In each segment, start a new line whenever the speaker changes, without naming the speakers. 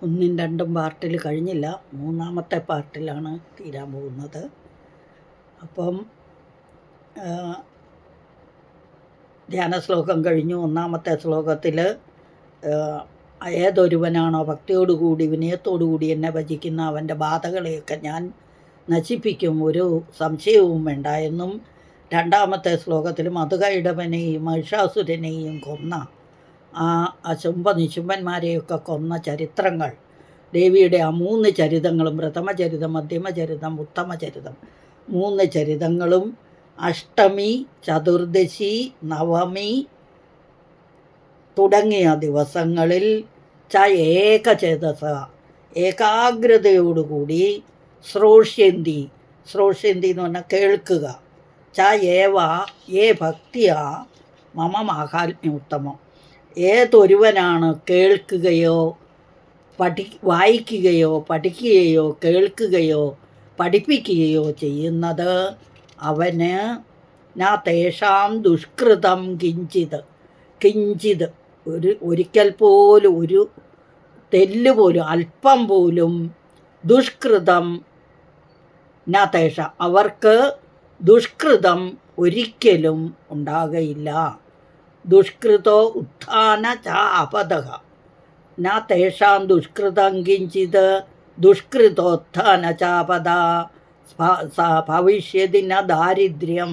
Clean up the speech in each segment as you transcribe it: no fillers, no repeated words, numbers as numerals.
ഒന്നും രണ്ടും പാർട്ടിൽ കഴിഞ്ഞില്ല, മൂന്നാമത്തെ പാർട്ടിലാണ് തീരാൻ പോകുന്നത്. അപ്പം ധ്യാന ശ്ലോകം കഴിഞ്ഞു. ഒന്നാമത്തെ ശ്ലോകത്തിൽ ഏതൊരുവനാണോ ഭക്തിയോടുകൂടി വിനയത്തോടുകൂടി എന്നെ ഭജിക്കുന്ന അവൻ്റെ ബാധകളെയൊക്കെ ഞാൻ നശിപ്പിക്കും, ഒരു സംശയവും വേണ്ട എന്നും, രണ്ടാമത്തെ ശ്ലോകത്തിൽ മധുകൈടവനെയും മഹിഷാസുരനെയും കൊന്ന ആ ശുംഭനിശുംഭന്മാരെയൊക്കെ കൊന്ന ചരിത്രങ്ങൾ, ദേവിയുടെ ആ 3 ചരിതങ്ങളും, പ്രഥമചരിതം, മധ്യമചരിതം, ഉത്തമചരിതം, 3 ചരിതങ്ങളും അഷ്ടമി, ചതുർദശി, നവമി തുടങ്ങിയ ദിവസങ്ങളിൽ ഏകചേതസ ഏകാഗ്രതയോടുകൂടി ശ്രോഷ്യന്തി എന്ന് പറഞ്ഞാൽ കേൾക്കുക, ഏവ ഭക്തിയ മമ മാഹാത്മ്യോത്തമം, ഏതൊരുവനാണ് കേൾക്കുകയോ വായിക്കുകയോ പഠിക്കുകയോ കേൾക്കുകയോ പഠിപ്പിക്കുകയോ ചെയ്യുന്നത്, അവന് തേഷാം ദുഷ്കൃതം കിഞ്ചിത് ഒരിക്കൽ പോലും, ഒരു തെല്ല് പോലും, അല്പം പോലും ദുഷ്കൃതം തേഷ അവർക്ക് ദുഷ്കൃതം ഒരിക്കലും ഉണ്ടാകയില്ല. ദുഷ്കൃതോ ഉത്ഥാന ച അപദഃ തേഷാം ദുഷ്കൃതം കിഞ്ചിത് ദുഷ്കൃതോത്ഥാന ചാപദ ഭവിഷ്യതി ദാരിദ്ര്യം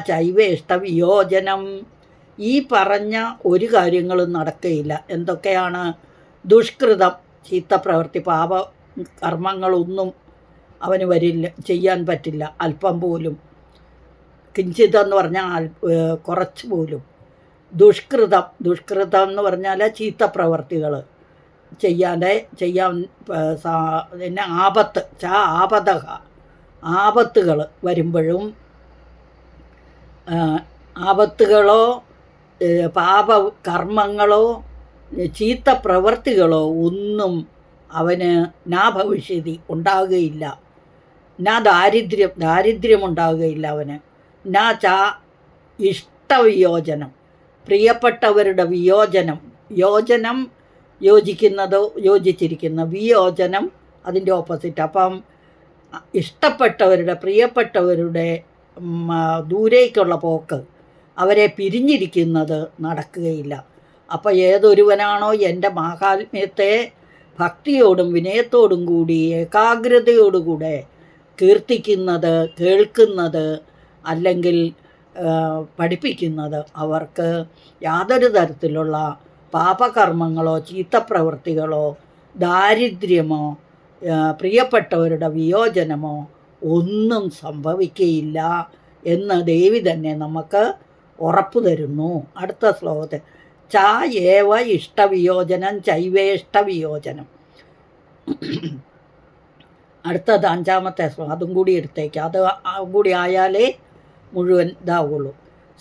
ചൈവേഷ്ട വിയോജനം. ഈ പറഞ്ഞ ഒരു കാര്യങ്ങളും നടക്കുകയില്ല. എന്തൊക്കെയാണ്? ദുഷ്കൃതം, ചീത്ത പ്രവൃത്തി, പാപ കർമ്മങ്ങളൊന്നും അവന് വരില്ല, ചെയ്യാൻ പറ്റില്ല അല്പം പോലും. കിഞ്ചിതെന്ന് പറഞ്ഞാൽ കുറച്ച് പോലും. ദുഷ്കൃതം എന്ന് പറഞ്ഞാൽ ചീത്ത പ്രവർത്തികൾ ചെയ്യാൻ പിന്നെ ആപത്ത് ആപതഹ ആപത്തുകൾ വരുമ്പോഴും, ആപത്തുകളോ പാപ കർമ്മങ്ങളോ ചീത്ത പ്രവർത്തികളോ ഒന്നും അവന് ഭവിഷ്യതി ഉണ്ടാകുകയില്ല. ദാരിദ്ര്യം ഉണ്ടാകുകയില്ല അവന്. ഇഷ്ടവിയോജനം, പ്രിയപ്പെട്ടവരുടെ യോജനം യോജിക്കുന്നതോ യോജിച്ചിരിക്കുന്ന, വിയോജനം അതിൻ്റെ ഓപ്പോസിറ്റ്. അപ്പം ഇഷ്ടപ്പെട്ടവരുടെ, പ്രിയപ്പെട്ടവരുടെ ദൂരേക്കുള്ള പോക്ക്, അവരെ പിരിഞ്ഞിരിക്കുന്നത് നടക്കുകയില്ല. അപ്പോൾ ഏതൊരുവനാണോ എൻ്റെ മാഹാത്മ്യത്തെ ഭക്തിയോടും വിനയത്തോടും കൂടി ഏകാഗ്രതയോടുകൂടെ കീർത്തിക്കുന്നത്, കേൾക്കുന്നത്, അല്ലെങ്കിൽ പഠിപ്പിക്കുന്നത്, അവർക്ക് യാതൊരു തരത്തിലുള്ള പാപകർമ്മങ്ങളോ ചീത്തപ്രവൃത്തികളോ ദാരിദ്ര്യമോ പ്രിയപ്പെട്ടവരുടെ വിയോജനമോ ഒന്നും സംഭവിക്കുകയില്ല എന്ന് ദേവി തന്നെ നമുക്ക് ഉറപ്പു തരുന്നു. അടുത്ത ശ്ലോകത്തിൽ ഏവ ഇഷ്ടവിയോജനം ചൈവേഷ്ടവിയോജനം. അടുത്തത് 5ാമത്തെ ശ്ലോകം, അതും കൂടി എടുത്തേക്ക്, അത് കൂടി ആയാലേ മുഴുവൻ ഇതാവുള്ളൂ.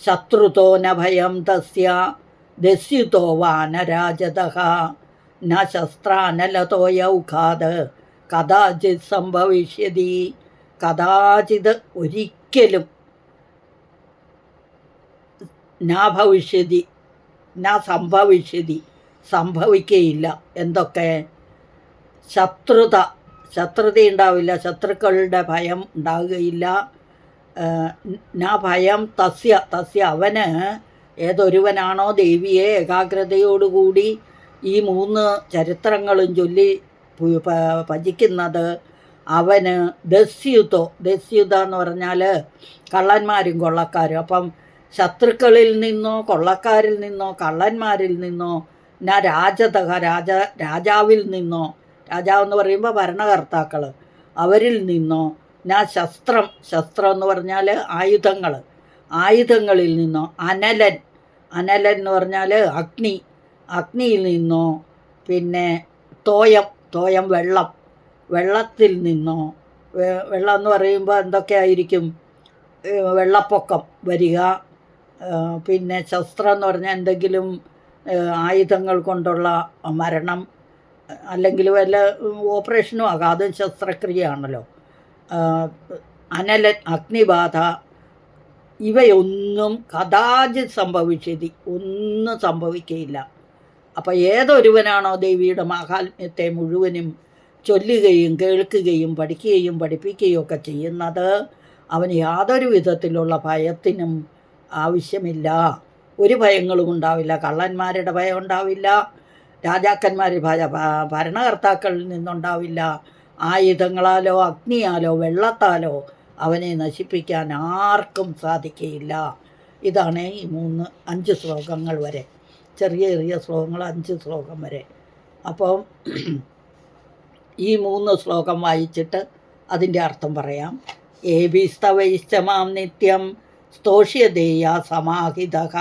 ശത്രുതോ ന ഭയം തസ്യ ദസ്യുതോ വാനരാജതഃ ന ശസ്ത്രാനലതോ യൗഖാത് കഥാചിത് സംഭവിഷ്യതി. കഥാചിത് ഒരിക്കലും ഭവിഷ്യതി സംഭവിക്കുകയില്ല. എന്തൊക്കെ? ശത്രുതയുണ്ടാവില്ല, ശത്രുക്കളുടെ ഭയം ഉണ്ടാകുകയില്ല. ഭയം തസ്യ അവന്, ഏതൊരുവനാണോ ദേവിയെ ഏകാഗ്രതയോടുകൂടി ഈ 3 ചരിത്രങ്ങളും ചൊല്ലി ഭജിക്കുന്നത്, അവന് ദസ്യുത എന്ന് പറഞ്ഞാൽ കള്ളന്മാരും കൊള്ളക്കാരും. അപ്പം ശത്രുക്കളിൽ നിന്നോ കൊള്ളക്കാരിൽ നിന്നോ കള്ളന്മാരിൽ നിന്നോ രാജാവിൽ നിന്നോ, രാജാവെന്ന് പറയുമ്പോൾ ഭരണകർത്താക്കൾ, അവരിൽ നിന്നോ ശസ്ത്രം എന്ന് പറഞ്ഞാൽ ആയുധങ്ങളിൽ നിന്നോ, അനലൻ എന്ന് പറഞ്ഞാൽ അഗ്നിയിൽ നിന്നോ, പിന്നെ തോയം വെള്ളത്തിൽ നിന്നോ. വെള്ളം എന്ന് പറയുമ്പോൾ എന്തൊക്കെയായിരിക്കും? വെള്ളപ്പൊക്കം വരിക. പിന്നെ ശസ്ത്രം എന്ന് പറഞ്ഞാൽ എന്തെങ്കിലും ആയുധങ്ങൾ കൊണ്ടുള്ള മരണം, അല്ലെങ്കിൽ വല്ല ഓപ്പറേഷനും ആകാം, അതും ശസ്ത്രക്രിയയാണല്ലോ. അനലൻ, അഗ്നിബാധ, ഇവയൊന്നും കഥാചിത് സംഭവിച്ചതി ഒന്നും സംഭവിക്കുകയില്ല. അപ്പം ഏതൊരുവനാണോ ദേവിയുടെ മാഹാത്മ്യത്തെ മുഴുവനും ചൊല്ലുകയും കേൾക്കുകയും പഠിക്കുകയും പഠിപ്പിക്കുകയും ഒക്കെ ചെയ്യുന്നത്, അവന് യാതൊരു വിധത്തിലുള്ള ഭയത്തിനും ആവശ്യമില്ല. ഒരു ഭയങ്ങളും ഉണ്ടാവില്ല. കള്ളന്മാരുടെ ഭയം ഉണ്ടാവില്ല, രാജാക്കന്മാരുടെ ഭരണകർത്താക്കളിൽ നിന്നുണ്ടാവില്ല, ആയുധങ്ങളാലോ അഗ്നിയാലോ വെള്ളത്താലോ അവനെ നശിപ്പിക്കാൻ ആർക്കും സാധിക്കുകയില്ല. ഇതാണ് ഈ 5 ശ്ലോകങ്ങൾ വരെ, ചെറിയ ചെറിയ ശ്ലോകങ്ങൾ 5 ശ്ലോകം വരെ. അപ്പം ഈ 3 ശ്ലോകം വായിച്ചിട്ട് അതിൻ്റെ അർത്ഥം പറയാം. ഏഭിസ്തവൈശ്ചമാം നിത്യം സ്തോഷ്യദേയ സമാഹിതഃ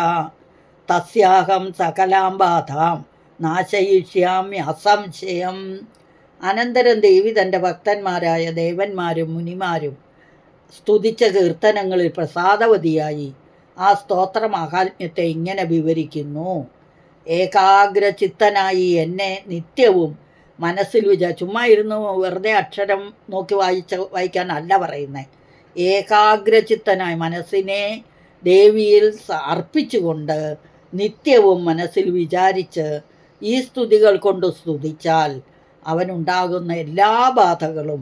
തസ്യാഹം സകലാം ബാധാം നാശയിഷ്യാമി അസംശയം. അനന്തരം ദേവി തൻ്റെ ഭക്തന്മാരായ ദേവന്മാരും മുനിമാരും സ്തുതിച്ച കീർത്തനങ്ങളിൽ പ്രസാദവതിയായി ആ സ്തോത്ര മാഹാത്മ്യത്തെ ഇങ്ങനെ വിവരിക്കുന്നു. ഏകാഗ്രചിത്തനായി എന്നെ നിത്യവും മനസ്സിൽ ചുമ്മാ ഇരുന്ന് വെറുതെ അക്ഷരം നോക്കി വായിക്കാനല്ല പറയുന്നത്. ഏകാഗ്രചിത്തനായി മനസ്സിനെ ദേവിയിൽ അർപ്പിച്ചുകൊണ്ട് നിത്യവും മനസ്സിൽ വിചാരിച്ച് ഈ സ്തുതികൾ കൊണ്ട് സ്തുതിച്ചാൽ അവനുണ്ടാകുന്ന എല്ലാ ബാധകളും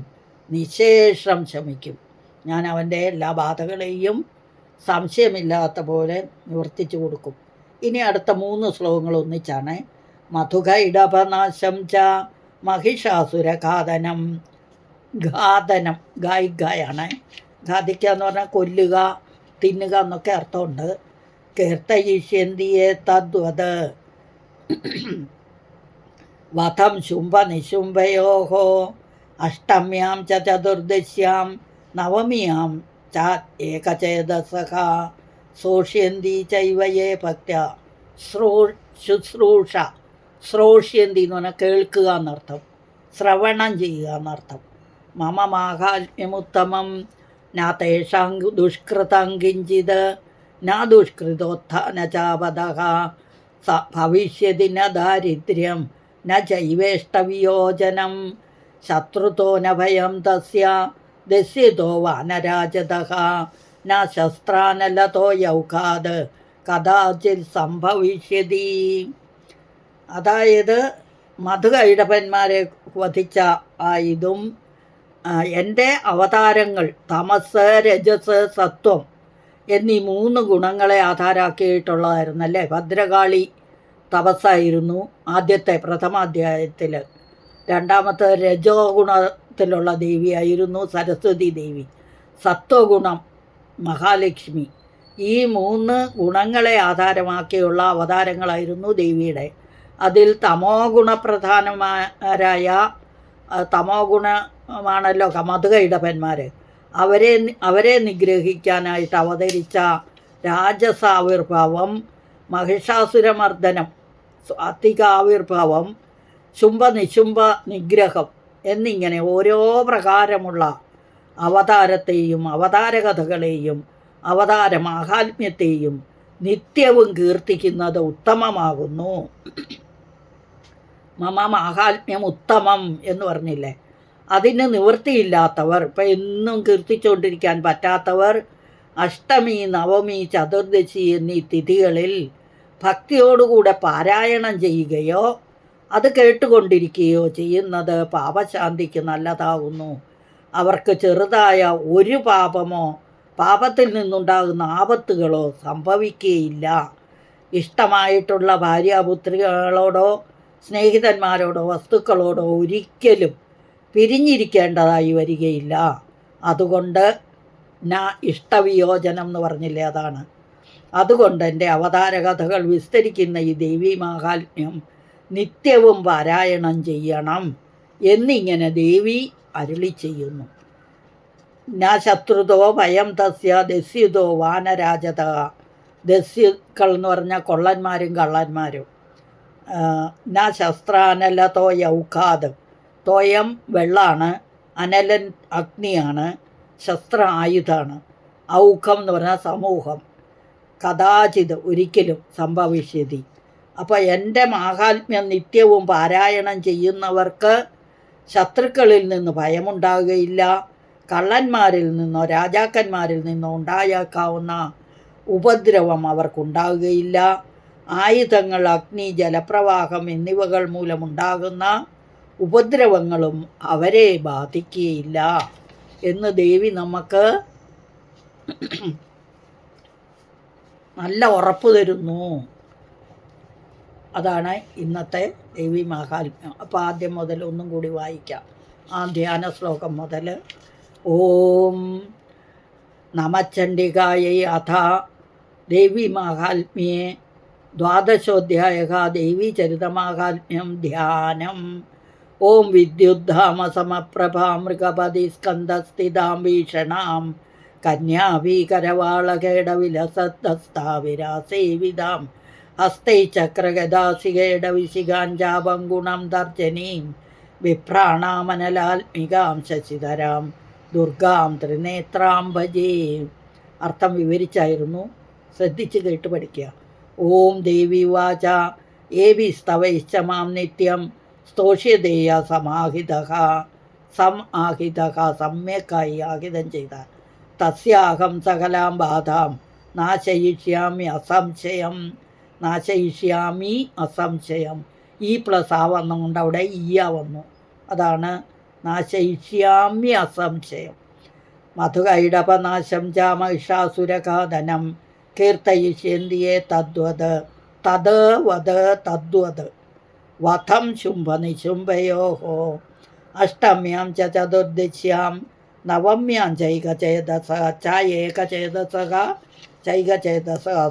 നിശേഷം ശമിക്കും. ഞാൻ അവൻ്റെ എല്ലാ ബാധകളെയും സംശയമില്ലാത്ത പോലെ നിവർത്തിച്ചു കൊടുക്കും. ഇനി അടുത്ത 3 ശ്ലോകങ്ങൾ ഒന്നിച്ചാണ്. മധുക ഇടപനാശം ച മഹിഷാസുരഘാതനം. ഘാതനം ഗായികയാണ്. ഘാതിക്കുക എന്ന് പറഞ്ഞാൽ കൊല്ലുക, തിന്നുക എന്നൊക്കെ അർത്ഥമുണ്ട്. കീർത്തയിഷ്യന്തിയെ തദ്വത് വധം ശുംഭ നിശുംഭയോഹോ അഷ്ടമ്യാം ച ചതുർദശ്യാം നവമിയാം ച ഏകചേതസഃ ശ്രോഷ്യന്തി ചൈവയേ ഭക്ത്യ. ശുശ്രൂഷ, ശ്രോഷ്യന്തി എന്ന് പറഞ്ഞാൽ കേൾക്കുക എന്നർത്ഥം, ശ്രവണം ചെയ്യുക എന്നർത്ഥം. മമ മാഹാത്മ്യമുത്തമം ന തേഷാം ദുഷ്കൃതം കിഞ്ചിത് ന ദുഷ്കൃതോത്ഥാന ചാപദഃ ഭവിഷ്യതി ന ദാരിദ്ര്യം ന ചൈവേഷ്ടവിയോജനം ശത്രുതോ ന ഭയം തസ്യ ദസ്യതോ വാനരാജതഃ ന ശസ്ത്രാനലതോ യൗഖാത് കഥാചിൽ സംഭവിഷ്യതി. അതായത് മധുകൈടഭന്മാരെ വധിച്ച ഇതും എൻ്റെ അവതാരങ്ങൾ തമസ് രജസ് സത്വം എന്നീ 3 ഗുണങ്ങളെ ആധാരമാക്കിയിട്ടുള്ളതായിരുന്നു അല്ലേ. ഭദ്രകാളി തപസ്സായിരുന്നു ആദ്യത്തെ പ്രഥമാധ്യായത്തിൽ. രണ്ടാമത്തെ രജോ ഗുണത്തിലുള്ള ദേവിയായിരുന്നു സരസ്വതി ദേവി. സത്വഗുണം മഹാലക്ഷ്മി. ഈ 3 ഗുണങ്ങളെ ആധാരമാക്കിയുള്ള അവതാരങ്ങളായിരുന്നു ദേവിയുടെ. അതിൽ തമോ ഗുണപ്രധാനമാരായ തമോ ഗുണമാണല്ലോ മധുകൈടഭന്മാർ. അവരെ നിഗ്രഹിക്കാനായിട്ട് അവതരിച്ച രാജസാവിർഭാവം, മഹിഷാസുരമർദ്ദനം, അത്തികാവിർഭാവം, ശുംഭനിശുംഭ നിഗ്രഹം എന്നിങ്ങനെ ഓരോ പ്രകാരമുള്ള അവതാരത്തെയും അവതാരകഥകളെയും അവതാര മാഹാത്മ്യത്തെയും നിത്യവും കീർത്തിക്കുന്നത് ഉത്തമമാകുന്നു. മമ മാഹാത്മ്യം ഉത്തമം എന്ന് പറഞ്ഞില്ലേ. അതിന് നിവൃത്തിയില്ലാത്തവർ, ഇപ്പം എന്നും കീർത്തിച്ചുകൊണ്ടിരിക്കാൻ പറ്റാത്തവർ അഷ്ടമി, നവമി, ചതുർദശി എന്നീ തിഥികളിൽ ഭക്തിയോടുകൂടെ പാരായണം ചെയ്യുകയോ അത് കേട്ടുകൊണ്ടിരിക്കുകയോ ചെയ്യുന്നത് പാപശാന്തിക്ക് നല്ലതാകുന്നു. അവർക്ക് ചെറുതായ ഒരു പാപമോ പാപത്തിൽ നിന്നുണ്ടാകുന്ന ആപത്തുകളോ സംഭവിക്കുകയില്ല. ഇഷ്ടമായിട്ടുള്ള ഭാര്യാപുത്രികളോടോ സ്നേഹിതന്മാരോടോ വസ്തുക്കളോടോ ഒരിക്കലും പിരിഞ്ഞിരിക്കേണ്ടതായി വരികയില്ല. അതുകൊണ്ട് ഇഷ്ടവിയോജനം എന്ന് പറഞ്ഞില്ലേ, അതാണ്. അതുകൊണ്ട് എൻ്റെ അവതാരകഥകൾ വിസ്തരിക്കുന്ന ഈ ദേവീ മാഹാത്മ്യം നിത്യവും പാരായണം ചെയ്യണം എന്നിങ്ങനെ ദേവി അരുളി ചെയ്യുന്നു. ന ശത്രുതോ ഭയം തസ്യ ദസ്യുതോ വാനരാജത. ദസ്യുക്കൾ എന്ന് പറഞ്ഞാൽ കൊള്ളന്മാരും കള്ളന്മാരും. ന ശസ്ത്രാനല തോയൗഖാത്. തോയം വെള്ളമാണ്, അനലൻ അഗ്നിയാണ്, ശസ്ത്ര ആയുധമാണ്. ഔഖം എന്ന് പറഞ്ഞാൽ സമൂഹം. കഥാചിത് ഒരിക്കലും സംഭവിഷ്യതി. അപ്പോൾ എൻ്റെ മാഹാത്മ്യം നിത്യവും പാരായണം ചെയ്യുന്നവർക്ക് ശത്രുക്കളിൽ നിന്ന് ഭയമുണ്ടാകുകയില്ല. കള്ളന്മാരിൽ നിന്നോ രാജാക്കന്മാരിൽ നിന്നോ ഉണ്ടായേക്കാവുന്ന ഉപദ്രവം അവർക്കുണ്ടാകുകയില്ല. ആയുധങ്ങൾ, അഗ്നി, ജലപ്രവാഹം എന്നിവകൾ മൂലമുണ്ടാകുന്ന ഉപദ്രവങ്ങളും അവരെ ബാധിക്കുകയില്ല എന്ന് ദേവി നമുക്ക് നല്ല ഉറപ്പ് തരുന്നു. അതാണ് ഇന്നത്തെ ദേവി മഹാത്മ്യം. അപ്പോൾ ആദ്യം മുതൽ ഒന്നും കൂടി വായിക്കാം. ആ ധ്യാന ശ്ലോകം മുതൽ. ഓം നമചണ്ഡികായൈ അഥ ദേവി മാഹാത്മ്യേ ദ്വാദശോധ്യായ ദേവീചരിതമാഹാത്മ്യം ധ്യാനം. ഓം വിദ്യുദ്ധാമ സമപ്രഭാ മൃഗപതി സ്കന്ധസ്ഥിതാം ഭീഷണാം കന്യാഭീകരവാളകേടവിലസത്തസ്ഥാവിരാസേവിതാം ഹസ്തൈ ചക്രഗദാസികേടവിശികാഞ്ചാപം ഗുണം തർജനീം വിഭ്രാണാമനലാത്മികാം ശശിധരാം ദുർഗാം ത്രിനേത്രാം ഭജേ. അർത്ഥം വിവരിച്ചായിരുന്നു, ശ്രദ്ധിച്ച് കേട്ട് പഠിക്കുക. ഓം ദേവി വാച ഏവി സ്തവൈശ്ച മാം നിത്യം സ്തോഷ്യദേയ സമാഹിതഃ സമ്യക്കായി ആഹിതം ചെയ്താൽ തസ്യാഹം സകലാം ബാധാം നാശയിഷ്യാമി അസംശയം. ഈ പ്ലസ് ആ വന്നുകൊണ്ട് അവിടെ ഈയ വന്നു. അതാണ് നാശയിഷ്യാമി അസംശയം. മധുകൈടപനാശം ച മഹിഷാസുരഘാതനം കീർത്തയിഷ്യന്തിയെ തദ്വത് വധം ശുംഭനിശുംഭയോഹോ അഷ്ടമ്യാം ച ചതുർദശ്യാം നവമ്യാം ചൈകചേതസ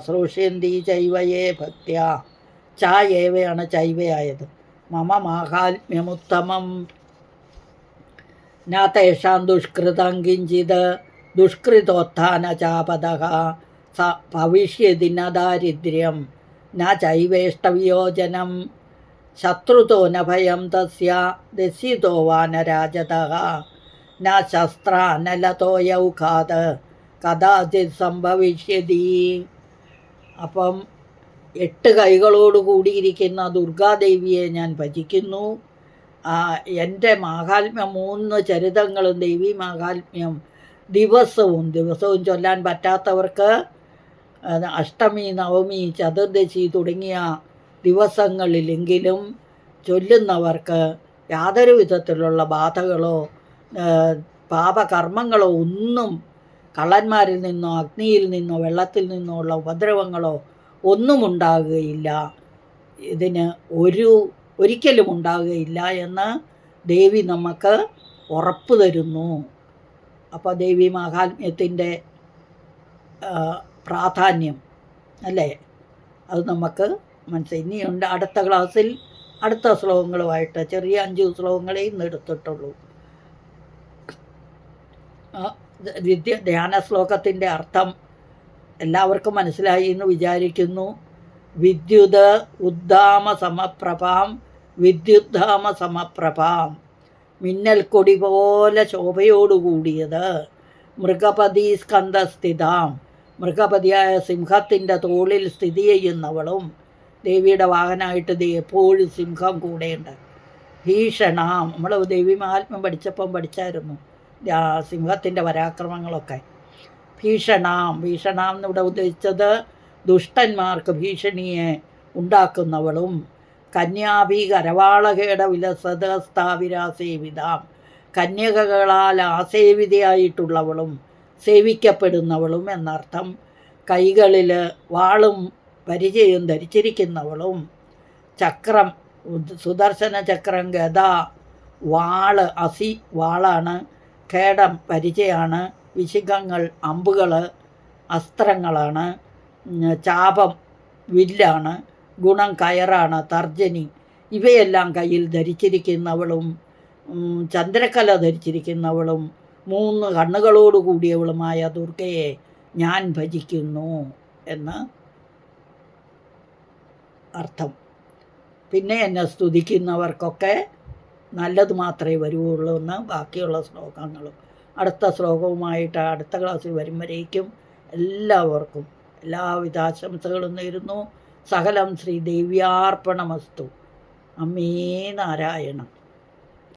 ശ്രോഷ്യന്തി ചൈവയേ ഭക്ത്യാ. ചായേവയാണ് ചൈവയായത്. മമ മാഹാത്മ്യമുത്തമം ന തേഷാം ദുഷ്കൃതം കിഞ്ചിത് ദുഷ്കൃതോത്ഥാനചാപദഃ ഭവിഷ്യതി ന ദാരിദ്ര്യം ന ചൈവേഷ്ടവിയോജനം ശത്രുതോ ന ഭയം തസ്യ ദസ്യിതോ വാ ന രാജതഃ ന ശസ്ത്രാനലതോ യൗഖാത് കഥാചിത് സംഭവിഷ്യതി. അപ്പം 8 കൈകളോട് കൂടിയിരിക്കുന്ന ദുർഗാദേവിയെ ഞാൻ ഭജിക്കുന്നു. എൻ്റെ മാഹാത്മ്യം 3 ചരിതങ്ങളും ദേവി മാഹാത്മ്യം ദിവസവും ചൊല്ലാൻ പറ്റാത്തവർക്ക് അഷ്ടമി, നവമി, ചതുർദശി തുടങ്ങിയ ദിവസങ്ങളിലെങ്കിലും ചൊല്ലുന്നവർക്ക് യാതൊരു വിധത്തിലുള്ള ബാധകളോ പാപകർമ്മങ്ങളോ ഒന്നും, കള്ളന്മാരിൽ നിന്നോ അഗ്നിയിൽ നിന്നോ വെള്ളത്തിൽ നിന്നോ ഉള്ള ഉപദ്രവങ്ങളോ ഒന്നും ഉണ്ടാകുകയില്ല. ഇതിന് ഒരിക്കലും ഉണ്ടാകുകയില്ല എന്ന് ദേവി നമുക്ക് ഉറപ്പ് തരുന്നു. അപ്പോൾ ദേവി മാഹാത്മ്യത്തിൻ്റെ പ്രാധാന്യം അല്ലേ, അത് നമുക്ക് മനസ്സിലായി. ഇനിയുണ്ട് അടുത്ത ക്ലാസ്സിൽ അടുത്ത ശ്ലോകങ്ങളുമായിട്ട്. ചെറിയ 5 ശ്ലോകങ്ങളെ ഇന്ന് എടുത്തിട്ടുള്ളൂ. ധ്യാന ശ്ലോകത്തിൻ്റെ അർത്ഥം എല്ലാവർക്കും മനസ്സിലായി എന്ന് വിചാരിക്കുന്നു. വിദ്യുത് ഉദ്ധാമ സമപ്രഭാം മിന്നൽ കൊടി പോലെ ശോഭയോടുകൂടിയത്. മൃഗപതി സ്കന്ധസ്ഥിതാം മൃഗപതിയായ സിംഹത്തിൻ്റെ തോളിൽ സ്ഥിതി ചെയ്യുന്നവളും. ദേവിയുടെ വാഹനമായിട്ട് എപ്പോഴും സിംഹം കൂടെയുണ്ട്. ഭീഷണാം, നമ്മൾ ദേവി മഹാത്മ്യം പഠിച്ചായിരുന്നു സിംഹത്തിൻ്റെ പരാക്രമങ്ങളൊക്കെ. ഭീഷണാം എന്നിവിടെ ഉദ്ദേശിച്ചത് ദുഷ്ടന്മാർക്ക് ഭീഷണിയെ ഉണ്ടാക്കുന്നവളും. കന്യാഭീകരവാളകേട വിലസതസ്ഥാവിരാസേവിതാം, കന്യകകളാൽ ആസേവിതയായിട്ടുള്ളവളും സേവിക്കപ്പെടുന്നവളും എന്നർത്ഥം. കൈകളിൽ വാളും പരിചയം ധരിച്ചിരിക്കുന്നവളും. ചക്രം, സുദർശന ചക്രം, ഗദ, വാള്, വാളാണ്. ഖേടം പരിചയാണ്. വിശിഖങ്ങൾ അമ്പുകൾ അസ്ത്രങ്ങളാണ്. ചാപം വില്ലാണ്. ഗുണം കയറാണ്. തർജനി ഇവയെല്ലാം കയ്യിൽ ധരിച്ചിരിക്കുന്നവളും ചന്ദ്രക്കല ധരിച്ചിരിക്കുന്നവളും 3 കണ്ണുകളോട് കൂടിയവളുമായ ദുർഗയെ ഞാൻ ഭജിക്കുന്നു എന്ന് അർത്ഥം. പിന്നെ എന്നെ സ്തുതിക്കുന്നവർക്കൊക്കെ നല്ലത് മാത്രമേ വരുവുള്ളൂ എന്ന് ബാക്കിയുള്ള ശ്ലോകങ്ങളും. അടുത്ത ശ്ലോകവുമായിട്ട് അടുത്ത ക്ലാസ്സിൽ വരും വരേക്കും എല്ലാവർക്കും എല്ലാവിധ ആശംസകളും നേരുന്നു. സകലം ശ്രീദേവ്യാർപ്പണമസ്തു. അമ്മേ നാരായണം.